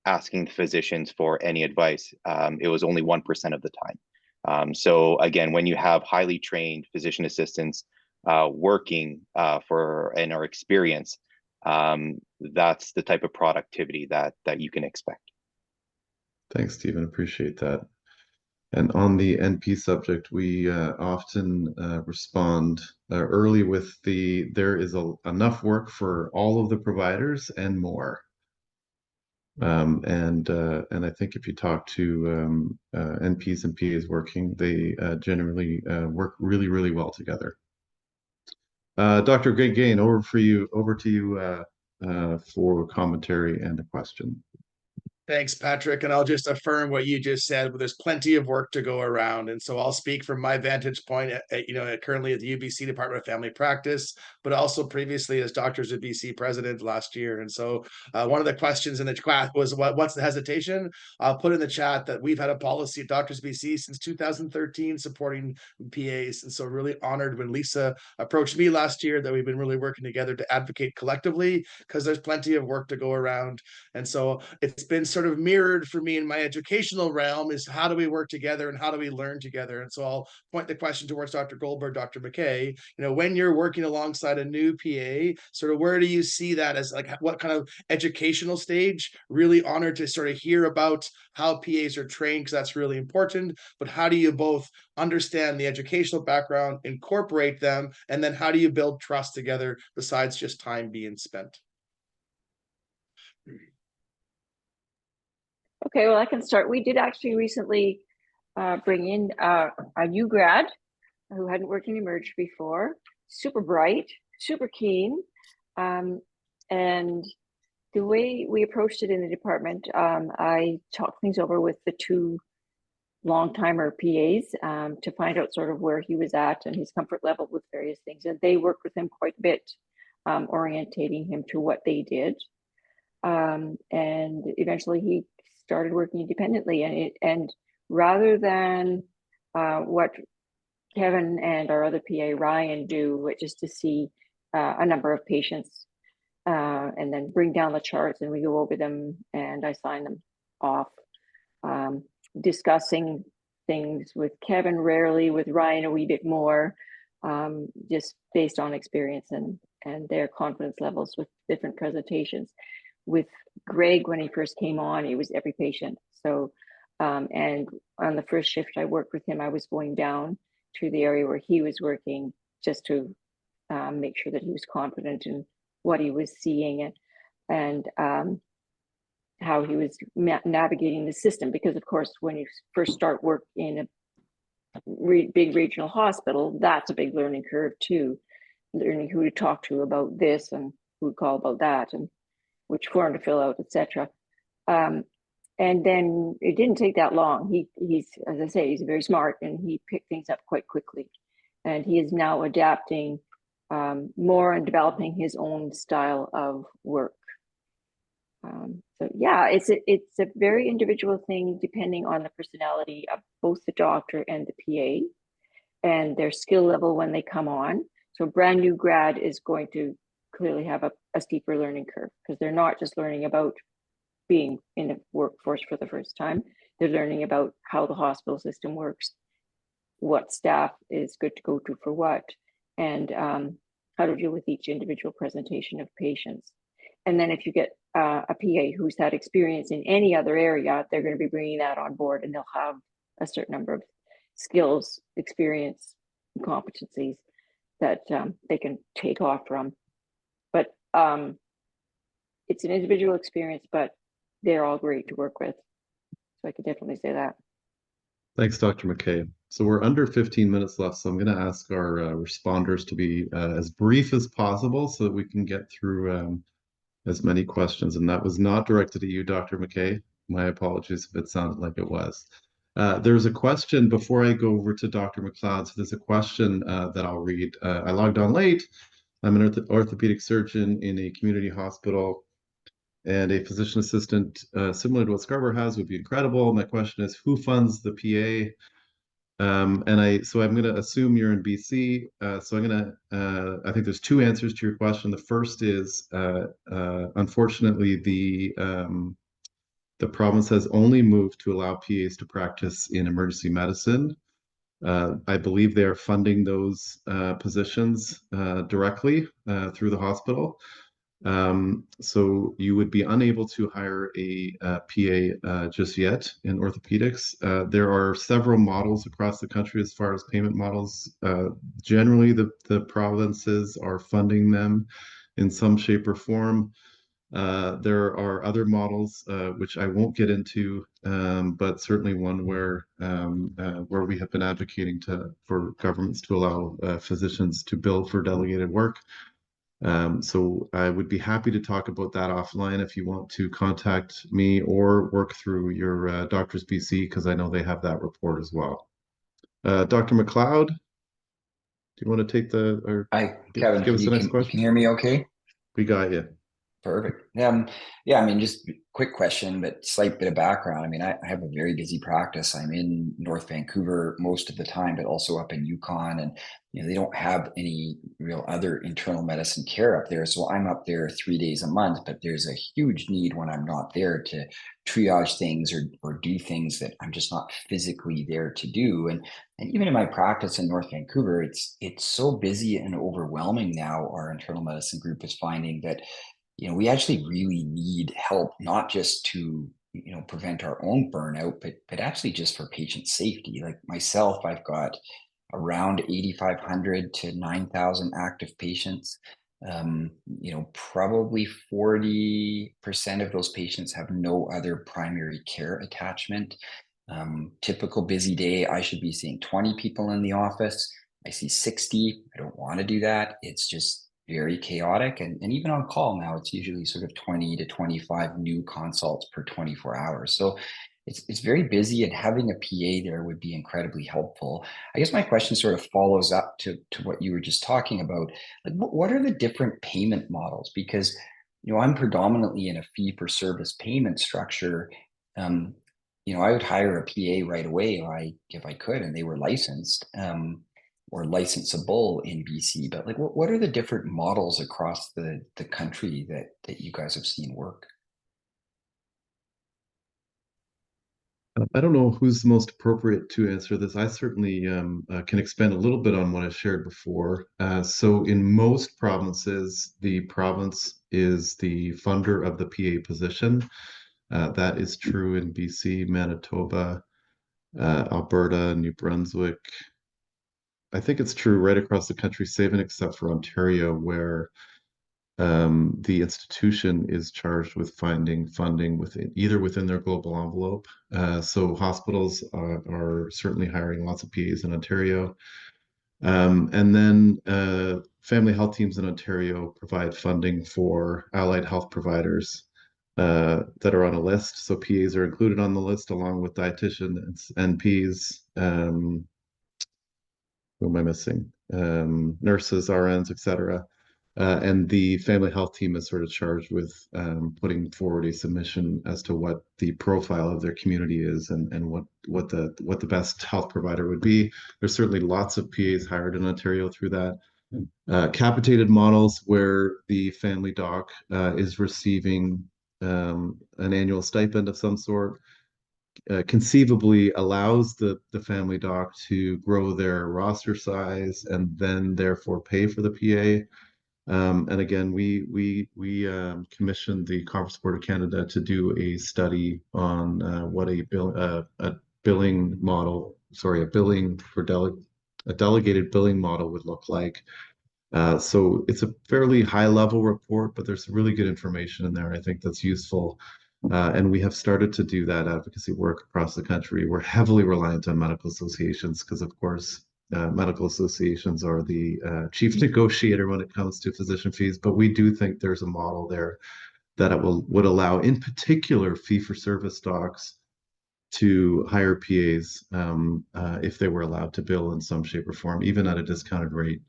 asking physicians for any advice, it was only 1% of the time. So again, when you have highly trained physician assistants working in our experience, that's the type of productivity that you can expect. Thanks, Stephen. Appreciate that. And on the NP subject, we often respond early with there is enough work for all of the providers and more. And I think if you talk to NPs and PAs working, they generally work really, really well together. Dr. Greggain, over to you for commentary and a question. Thanks, Patrick. And I'll just affirm what you just said, but there's plenty of work to go around. And so I'll speak from my vantage point, currently at the UBC Department of Family Practice, but also previously as Doctors of BC president last year. And so one of the questions in the chat was, what's the hesitation? I'll put in the chat that we've had a policy at Doctors of BC since 2013 supporting PAs. And so really honored when Lisa approached me last year that we've been really working together to advocate collectively, because there's plenty of work to go around. And so it's been sort of mirrored for me in my educational realm, is how do we work together and how do we learn together? And so I'll point the question towards Dr. Goldberg, Dr. McKay, when you're working alongside a new PA, sort of where do you see that as, like, what kind of educational stage? Really honored to sort of hear about how PAs are trained, because that's really important, but how do you both understand the educational background, incorporate them, and then how do you build trust together besides just time being spent? Okay, well, I can start. We did actually recently bring in a new grad who hadn't worked in Emerge before, super bright, super keen. And the way we approached it in the department, I talked things over with the two long-timer PAs to find out sort of where he was at and his comfort level with various things. And they worked with him quite a bit, orientating him to what they did. And eventually he started working independently, and rather than what Kevin and our other PA Ryan do, which is to see a number of patients and then bring down the charts and we go over them and I sign them off, discussing things with Kevin rarely, with Ryan a wee bit more, just based on experience and their confidence levels with different presentations. With Greg, when he first came on, it was every patient. So, and on the first shift I worked with him, I was going down to the area where he was working just to make sure that he was confident in what he was seeing and how he was navigating the system. Because of course, when you first start work in big regional hospital, that's a big learning curve too. Learning who to talk to about this and who to call about that and which form to fill out, etc. And then it didn't take that long. He's, as I say, he's very smart and he picked things up quite quickly. And he is now adapting more and developing his own style of work. So yeah, it's a very individual thing depending on the personality of both the doctor and the PA and their skill level when they come on. So a brand new grad is going to clearly have a steeper learning curve because they're not just learning about being in the workforce for the first time. They're learning about how the hospital system works, what staff is good to go to for what, and how to deal with each individual presentation of patients. And then if you get a PA who's had experience in any other area, they're going to be bringing that on board and they'll have a certain number of skills, experience, competencies that they can take off from. But it's an individual experience, but they're all great to work with. So I could definitely say that. Thanks, Dr. McKay. So we're under 15 minutes left, so I'm going to ask our responders to be as brief as possible so that we can get through as many questions. And that was not directed at you, Dr. McKay. My apologies if it sounded like it was. There's a question before I go over to Dr. McLeod. So there's a question that I'll read. I logged on late. I'm an orthopedic surgeon in a community hospital, and a physician assistant similar to what Scarborough has would be incredible. My question is, who funds the PA? So I'm going to assume you're in BC. So I think there's two answers to your question. The first is, unfortunately, the province has only moved to allow PAs to practice in emergency medicine. I believe they are funding those positions directly through the hospital. So you would be unable to hire a PA just yet in orthopedics. There are several models across the country as far as payment models. Generally, the provinces are funding them in some shape or form. There are other models which I won't get into, but certainly one where we have been advocating for governments to allow physicians to bill for delegated work. So I would be happy to talk about that offline if you want to contact me or work through your Doctors BC, because I know they have that report as well. Dr. McLeod, do you want to take Hi, Kevin, give us the next you question? can hear me okay? We got you. Perfect. Yeah, I mean, just quick question, but slight bit of background. I mean, I have a very busy practice. I'm in North Vancouver most of the time, but also up in Yukon, and they don't have any real other internal medicine care up there. So I'm up there 3 days a month, but there's a huge need when I'm not there to triage things or do things that I'm just not physically there to do. And even in my practice in North Vancouver, it's so busy and overwhelming now. Our internal medicine group is finding that we actually really need help, not just to prevent our own burnout, but actually just for patient safety. Like myself, I've got around 8,500 to 9,000 active patients. Probably 40% of those patients have no other primary care attachment. Typical busy day, I should be seeing 20 people in the office. I see 60. I don't want to do that. It's just very chaotic. And even on call now, it's usually sort of 20 to 25 new consults per 24 hours. So it's very busy, and having a PA there would be incredibly helpful. I guess my question sort of follows up to what you were just talking about. Like, what are the different payment models? Because, I'm predominantly in a fee for service payment structure. I would hire a PA right away if I could, and they were licensed. Or licensable in BC, but like, what are the different models across the country that you guys have seen work? I don't know who's the most appropriate to answer this. I certainly can expand a little bit on what I shared before. So in most provinces, the province is the funder of the PA position. That is true in BC, Manitoba, Alberta, New Brunswick. I think it's true right across the country, save and except for Ontario, where the institution is charged with finding funding within their global envelope. So hospitals are certainly hiring lots of PAs in Ontario. And then family health teams in Ontario provide funding for allied health providers that are on a list. So PAs are included on the list along with dietitians, NPs, who am I missing? Nurses, RNs, etc. And the family health team is sort of charged with putting forward a submission as to what the profile of their community is and what the best health provider would be. There's certainly lots of PAs hired in Ontario through that. Capitated models where the family doc is receiving an annual stipend of some sort conceivably allows the family doc to grow their roster size and then therefore pay for the PA. And again, we commissioned the Conference Board of Canada to do a study on what a billing model, sorry, a delegated billing model would look like. So it's a fairly high level report, but there's really good information in there. I think that's useful. And we have started to do that advocacy work across the country. We're heavily reliant on medical associations because, of course, medical associations are the chief negotiator when it comes to physician fees. But we do think there's a model there that would allow, in particular, fee-for-service docs to hire PAs if they were allowed to bill in some shape or form, even at a discounted rate.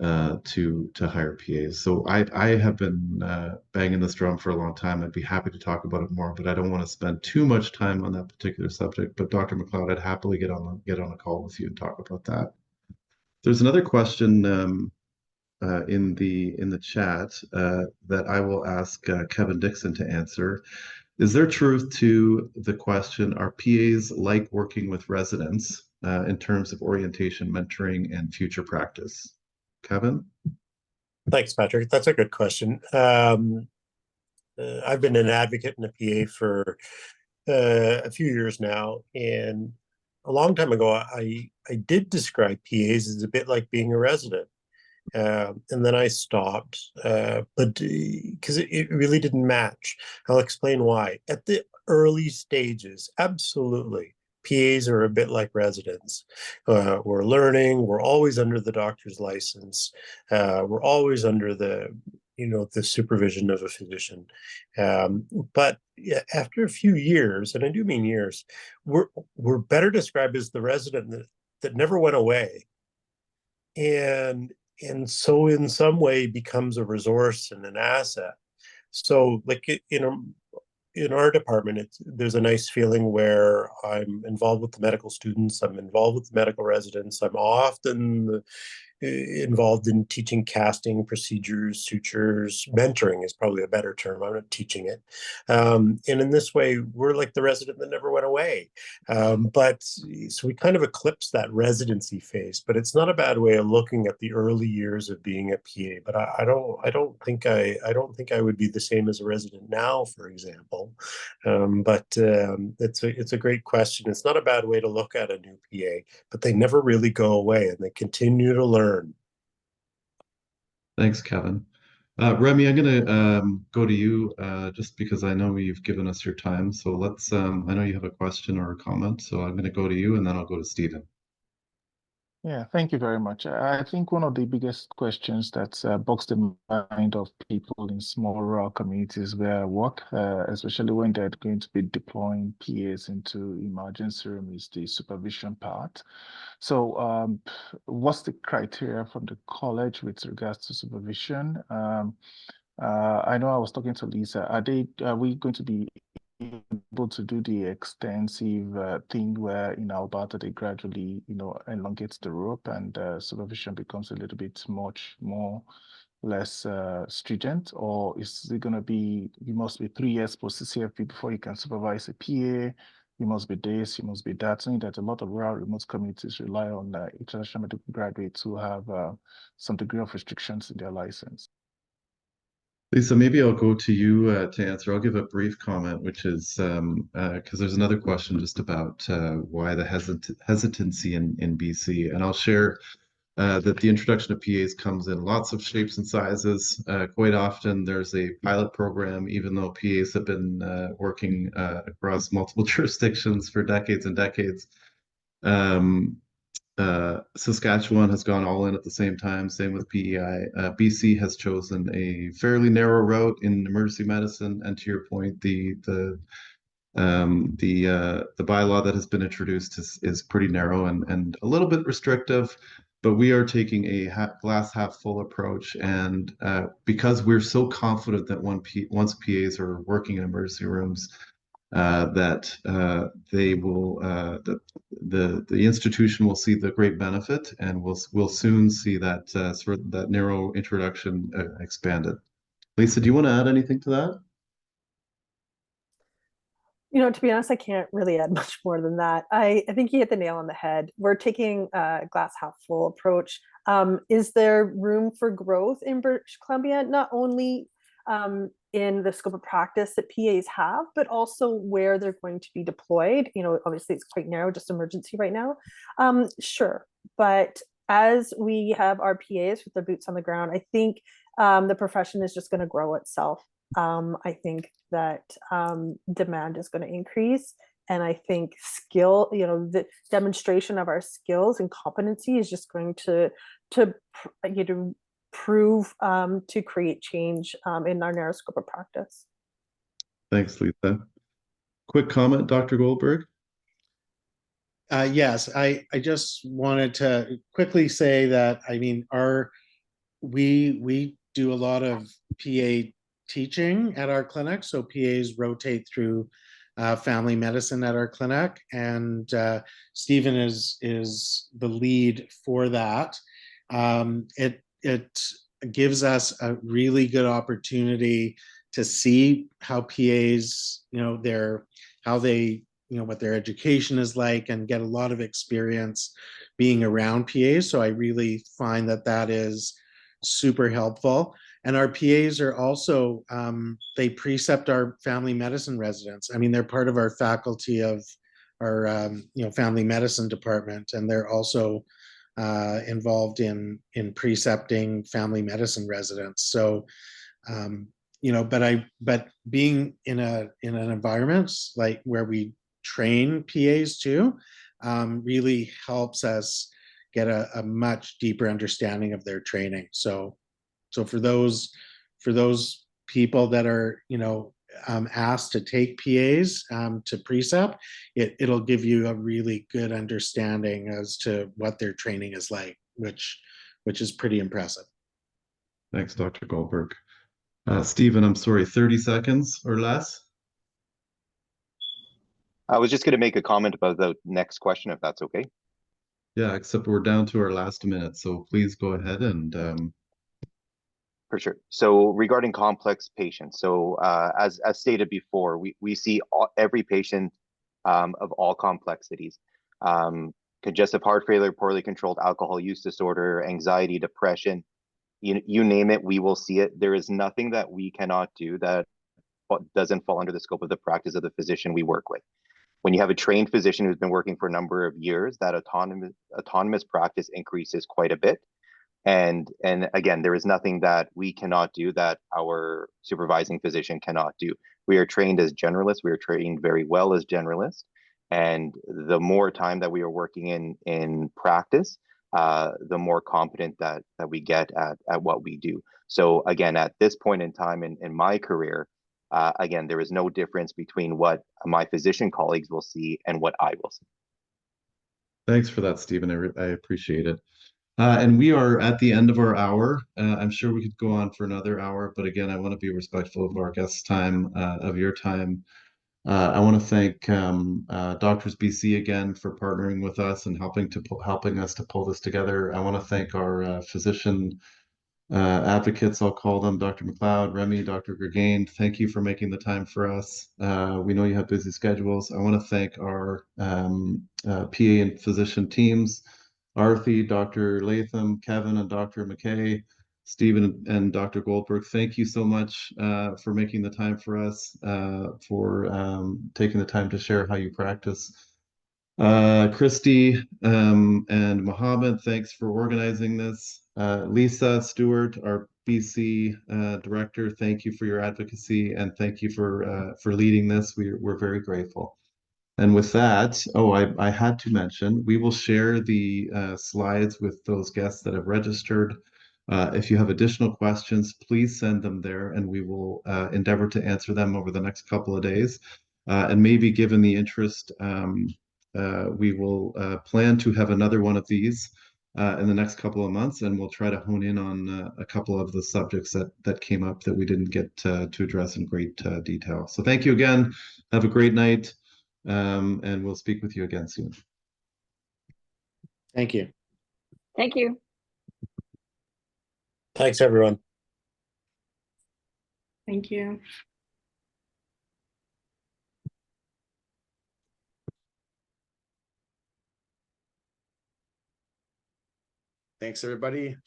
To hire PAs. So I have been banging this drum for a long time. I'd be happy to talk about it more, but I don't want to spend too much time on that particular subject. But Dr. McLeod, I'd happily get on a call with you and talk about that. There's another question in the chat that I will ask Kevin Dixon to answer. Is there truth to the question, are PAs like working with residents in terms of orientation, mentoring, and future practice? Kevin? Thanks, Patrick. That's a good question. I've been an advocate in the PA for a few years now, and a long time ago, I did describe PAs as a bit like being a resident. And then I stopped, but because it really didn't match. I'll explain why. At the early stages, absolutely. PAs are a bit like residents. We're learning. We're always under the doctor's license. We're always under the supervision of a physician. But after a few years, and I do mean years, we're better described as the resident that never went away, and so in some way becomes a resource and an asset. So, like in our department, there's a nice feeling where I'm involved with the medical students, I'm involved with the medical residents, I'm often involved in teaching casting procedures, sutures. Mentoring is probably a better term. I'm not teaching it. And in this way, we're like the resident that never went away. But so we kind of eclipse that residency phase, but it's not a bad way of looking at the early years of being a PA. But I don't think I would be the same as a resident now, for example. But it's a great question. It's not a bad way to look at a new PA, but they never really go away and they continue to learn. Thanks, Kevin. Remy, I'm going to go to you just because I know you've given us your time. So let's, I know you have a question or a comment, so I'm going to go to you and then I'll go to Stephen. Yeah, thank you very much. I think one of the biggest questions that's boxed in the mind of people in small rural communities where I work, especially when they're going to be deploying PAs into emergency room, is the supervision part. So what's the criteria from the college with regards to supervision? I know I was talking to Lisa. Are we going to be able to do the extensive thing where in Alberta they gradually, elongate the rope and supervision becomes a little bit much more less stringent, or is it going to be you must be 3 years post CCFP before you can supervise a PA? You must be this, you must be that. Something that a lot of rural remote communities rely on international medical graduates who have some degree of restrictions in their license. Lisa, maybe I'll go to you to answer. I'll give a brief comment, which is because there's another question just about why the hesitancy in BC, and I'll share that the introduction of PAs comes in lots of shapes and sizes. Quite often there's a pilot program, even though PAs have been working across multiple jurisdictions for decades and decades. Saskatchewan has gone all in at the same time, same with PEI. BC has chosen a fairly narrow route in emergency medicine, and to your point, the bylaw that has been introduced is pretty narrow and a little bit restrictive, but we are taking a glass half full approach. And because we're so confident that once PAs are working in emergency rooms, that they will the institution will see the great benefit, and we'll soon see that sort of that narrow introduction expanded. Lisa, do you want to add anything to that? You know, to be honest, I can't really add much more than that. I think you hit the nail on the head. We're taking a glass half full approach. Is there room for growth in British Columbia, not only in the scope of practice that PAs have, but also where they're going to be deployed? You know, obviously it's quite narrow, just emergency right now. Sure, but as we have our PAs with their boots on the ground, I think the profession is just going to grow itself. I think that demand is going to increase, and I think skill, you know, the demonstration of our skills and competency is just going to prove to create change in our narrow scope of practice. Thanks, Lisa. Quick comment, Dr. Goldberg. Yes, I just wanted to quickly say that, I mean, we do a lot of PA teaching at our clinic. So PAs rotate through family medicine at our clinic, and Stephen is the lead for that. It gives us a really good opportunity to see how PAs, you know, what their education is like, and get a lot of experience being around PAs. So I really find that is super helpful. And our PAs are also, they precept our family medicine residents. I mean, they're part of our faculty of our, family medicine department, and they're also involved in precepting family medicine residents. So, but being in an environment like where we train PAs too, really helps us get a much deeper understanding of their training. So for those people that are, asked to take PAs to precept, it'll give you a really good understanding as to what their training is like, which is pretty impressive. Thanks, Dr. Goldberg. Stephen, I'm sorry, 30 seconds or less? I was just going to make a comment about the next question, if that's okay. Yeah, except we're down to our last minute, so please go ahead and For sure. So regarding complex patients, so as stated before, we see every patient of all complexities. Congestive heart failure, poorly controlled alcohol use disorder, anxiety, depression, you name it, we will see it. There is nothing that we cannot do that doesn't fall under the scope of the practice of the physician we work with. When you have a trained physician who's been working for a number of years, that autonomous practice increases quite a bit. And again, there is nothing that we cannot do that our supervising physician cannot do. We are trained as generalists. We are trained very well as generalists. And the more time that we are working in practice, the more competent that we get at what we do. So again, at this point in time in my career, again, there is no difference between what my physician colleagues will see and what I will see. Thanks for that, Stephen. I appreciate it. And we are at the end of our hour. I'm sure we could go on for another hour, but again, I want to be respectful of our guests' time, of your time. I want to thank Doctors BC again for partnering with us and helping us to pull this together. I want to thank our physician advocates, I'll call them, Dr. McLeod, Remy, Dr. Greggain. Thank you for making the time for us. We know you have busy schedules. I want to thank our PA and physician teams, Arthi, Dr. Latham, Kevin, and Dr. McKay, Stephen and Dr. Goldberg. Thank you so much for making the time for us, for taking the time to share how you practice. Christy and Mohammed, thanks for organizing this. Lisa Stewart, our BC director, thank you for your advocacy and thank you for leading this. We're very grateful. And with that, I had to mention, we will share the slides with those guests that have registered. If you have additional questions, please send them there and we will endeavor to answer them over the next couple of days. And maybe given the interest, we will plan to have another one of these in the next couple of months, and we'll try to hone in on a couple of the subjects that came up that we didn't get to address in great detail. So thank you again. Have a great night, and we'll speak with you again soon. Thank you. Thank you. Thanks, everyone. Thank you. Thanks, everybody.